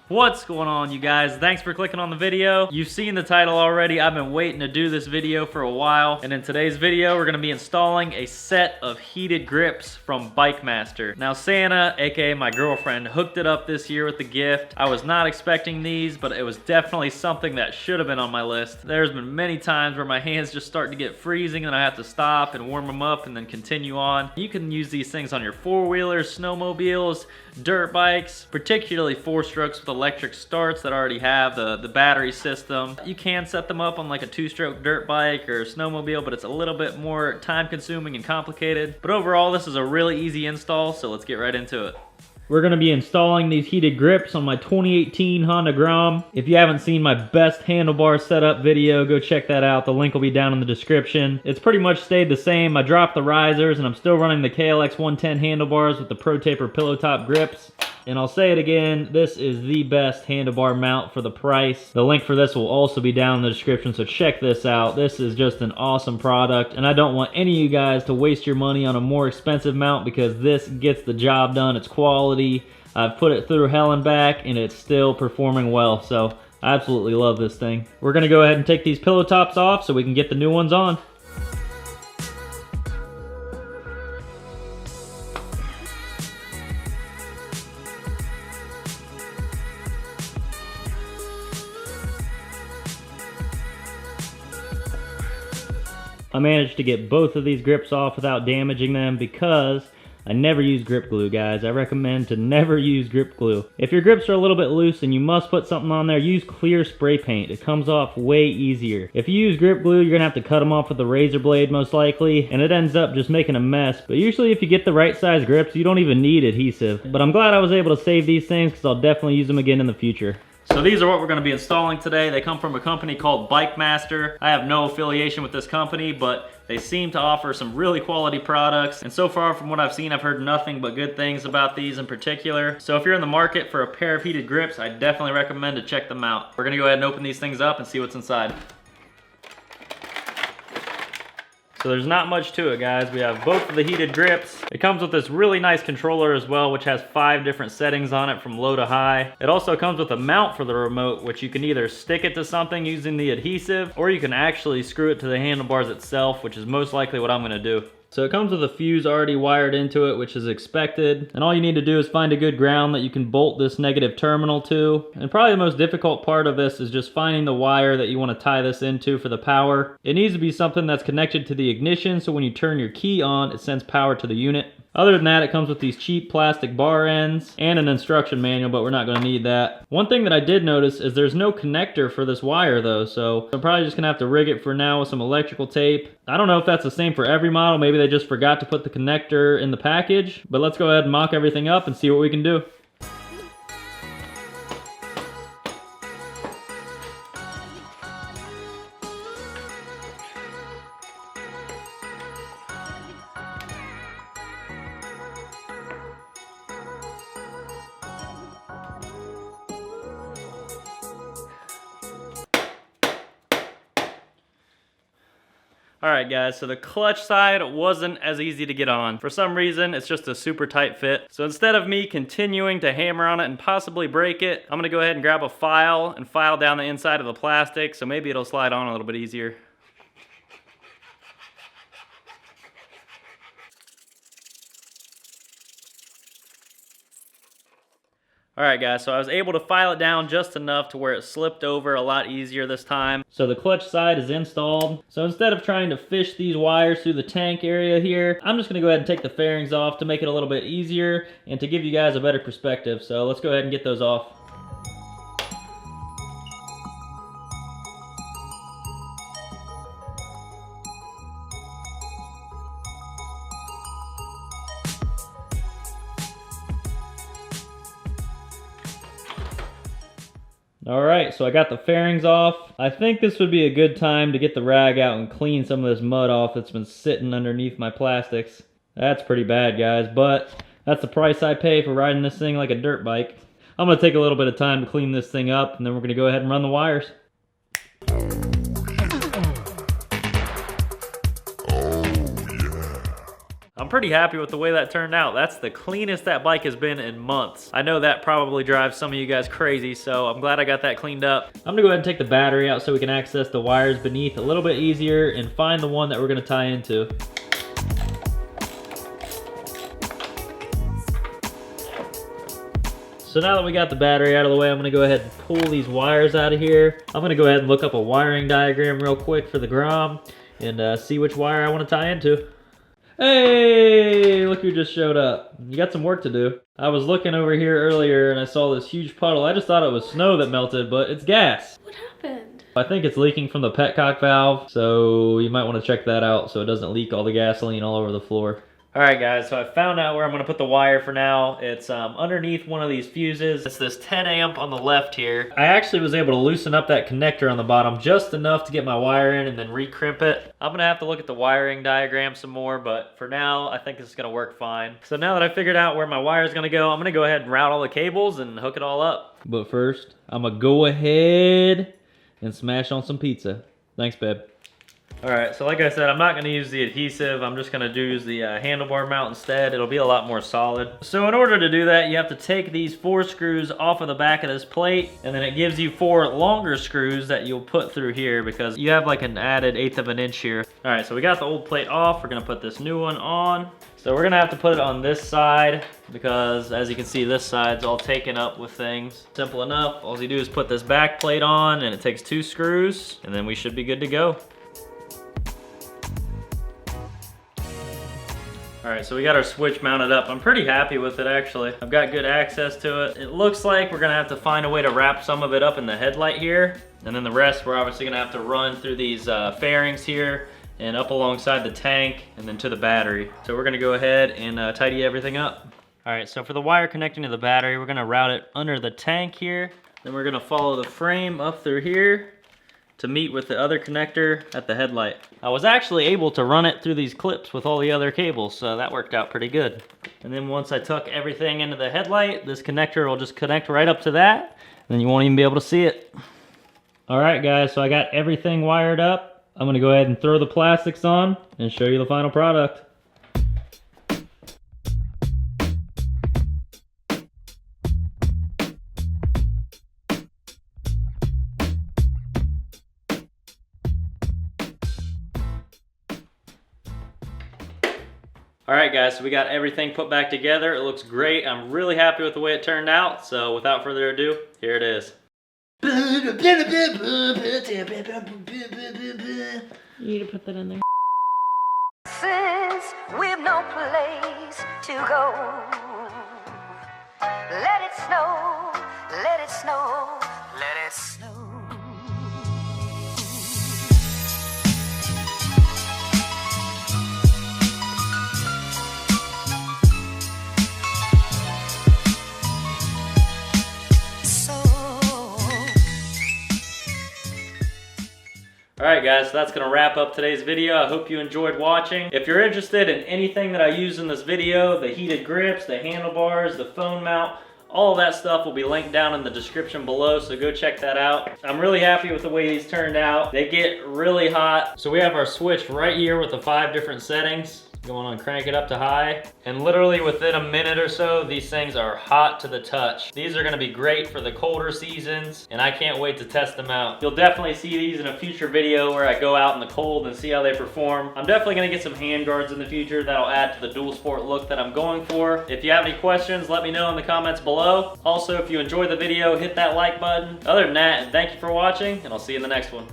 What's going on, you guys? Thanks for clicking on the video. You've seen the title already. I've been waiting to do this video for a while, and in today's video we're going to be installing a set of heated grips from Bikemaster. Now Santa, aka my girlfriend, hooked it up this year with the gift. I was not expecting these, but it was definitely something that should have been on my list. There's been many times where my hands just start to get freezing and I have to stop and warm them up and then continue on. You can use these things on your four-wheelers, snowmobiles, dirt bikes, particularly four-strokes with electric starts that already have the battery system. You can set them up on like a two-stroke dirt bike or snowmobile, but it's a little bit more time-consuming and complicated. But overall, this is a really easy install, so let's get right into it. We're going to be installing these heated grips on my 2018 Honda Grom. If you haven't seen my best handlebar setup video, go check that out. The link will be down in the description. It's pretty much stayed the same. I dropped the risers and I'm still running the KLX 110 handlebars with the Pro Taper pillow top grips. And I'll say it again, this is the best handlebar mount for the price. The link for this will also be down in the description, so check this out. This is just an awesome product, and I don't want any of you guys to waste your money on a more expensive mount because this gets the job done. It's quality. I've put it through hell and back, and it's still performing well, so I absolutely love this thing. We're gonna go ahead and take these pillow tops off so we can get the new ones on. I managed to get both of these grips off without damaging them because I never use grip glue, guys. I recommend to never use grip glue. If your grips are a little bit loose and you must put something on there, use clear spray paint. It comes off way easier. If you use grip glue, you're gonna have to cut them off with a razor blade most likely, and it ends up just making a mess. But usually if you get the right size grips, you don't even need adhesive. But I'm glad I was able to save these things because I'll definitely use them again in the future. So these are what we're going to be installing today. They come from a company called Bikemaster. I have no affiliation with this company, but they seem to offer some really quality products. And so far from what I've seen, I've heard nothing but good things about these in particular. So if you're in the market for a pair of heated grips, I definitely recommend to check them out. We're going to go ahead and open these things up and see what's inside. So there's not much to it, guys. We have both of the heated grips. It comes with this really nice controller as well, which has 5 different settings on it from low to high. It also comes with a mount for the remote, which you can either stick it to something using the adhesive, or you can actually screw it to the handlebars itself, which is most likely what I'm gonna do. So it comes with a fuse already wired into it, which is expected. And all you need to do is find a good ground that you can bolt this negative terminal to. And probably the most difficult part of this is just finding the wire that you want to tie this into for the power. It needs to be something that's connected to the ignition, so when you turn your key on, it sends power to the unit. Other than that, it comes with these cheap plastic bar ends and an instruction manual, but we're not going to need that. One thing that I did notice is there's no connector for this wire though, so I'm probably just going to have to rig it for now with some electrical tape. I don't know if that's the same for every model. Maybe they just forgot to put the connector in the package, but let's go ahead and mock everything up and see what we can do. Alright guys, so the clutch side wasn't as easy to get on. For some reason, it's just a super tight fit. So instead of me continuing to hammer on it and possibly break it, I'm gonna go ahead and grab a file and file down the inside of the plastic, so maybe it'll slide on a little bit easier. Alright guys, so I was able to file it down just enough to where it slipped over a lot easier this time. So the clutch side is installed. So instead of trying to fish these wires through the tank area here, I'm just going to go ahead and take the fairings off to make it a little bit easier and to give you guys a better perspective. So let's go ahead and get those off. Alright, so I got the fairings off. I think this would be a good time to get the rag out and clean some of this mud off that's been sitting underneath my plastics. That's pretty bad, guys, but that's the price I pay for riding this thing like a dirt bike. I'm going to take a little bit of time to clean this thing up, and then we're going to go ahead and run the wires. I'm pretty happy with the way that turned out. That's the cleanest that bike has been in months. I know that probably drives some of you guys crazy, so I'm glad I got that cleaned up. I'm gonna go ahead and take the battery out so we can access the wires beneath a little bit easier and find the one that we're gonna tie into. So now that we got the battery out of the way, I'm gonna go ahead and pull these wires out of here. I'm gonna go ahead and look up a wiring diagram real quick for the Grom and see which wire I wanna tie into. Hey, look who just showed up. You got some work to do. I was looking over here earlier and I saw this huge puddle. I just thought it was snow that melted, but it's gas. What happened? I think it's leaking from the petcock valve, so you might wanna check that out so it doesn't leak all the gasoline all over the floor. All right, guys, so I found out where I'm gonna put the wire for now. It's underneath one of these fuses. It's this 10 amp on the left here. I actually was able to loosen up that connector on the bottom just enough to get my wire in and then recrimp it. I'm gonna have to look at the wiring diagram some more, but for now, I think this is gonna work fine. So now that I figured out where my wire is gonna go, I'm gonna go ahead and route all the cables and hook it all up. But first, I'm gonna go ahead and smash on some pizza. Thanks, babe. Alright, so like I said, I'm not going to use the adhesive. I'm just going to use the handlebar mount instead. It'll be a lot more solid. So in order to do that, you have to take these 4 screws off of the back of this plate, and then it gives you 4 longer screws that you'll put through here because you have like an added 1/8 of an inch here. Alright, so we got the old plate off. We're going to put this new one on. So we're going to have to put it on this side because as you can see, this side's all taken up with things. Simple enough. All you do is put this back plate on and it takes 2 screws and then we should be good to go. All right, so we got our switch mounted up. I'm pretty happy with it, actually. I've got good access to it. It looks like we're gonna have to find a way to wrap some of it up in the headlight here, and then the rest we're obviously gonna have to run through these fairings here and up alongside the tank and then to the battery. So we're gonna go ahead and tidy everything up. All right, so for the wire connecting to the battery, we're gonna route it under the tank here. Then we're gonna follow the frame up through here to meet with the other connector at the headlight. I was actually able to run it through these clips with all the other cables, so that worked out pretty good. And then once I tuck everything into the headlight, this connector will just connect right up to that, and then you won't even be able to see it. All right, guys, so I got everything wired up. I'm gonna go ahead and throw the plastics on and show you the final product. All right, guys, so we got everything put back together. It looks great. I'm really happy with the way it turned out. So without further ado, here it is. You need to put that in there. Since we've no place to go, let it snow, let it snow, let it snow. Alright guys, so that's going to wrap up today's video. I hope you enjoyed watching. If you're interested in anything that I use in this video, the heated grips, the handlebars, the phone mount, all of that stuff will be linked down in the description below, so go check that out. I'm really happy with the way these turned out. They get really hot. So we have our switch right here with the 5 different settings. Going on, crank it up to high. And literally within a minute or so, these things are hot to the touch. These are gonna be great for the colder seasons, and I can't wait to test them out. You'll definitely see these in a future video where I go out in the cold and see how they perform. I'm definitely gonna get some hand guards in the future that'll add to the dual sport look that I'm going for. If you have any questions, let me know in the comments below. Also, if you enjoyed the video, hit that like button. Other than that, thank you for watching, and I'll see you in the next one.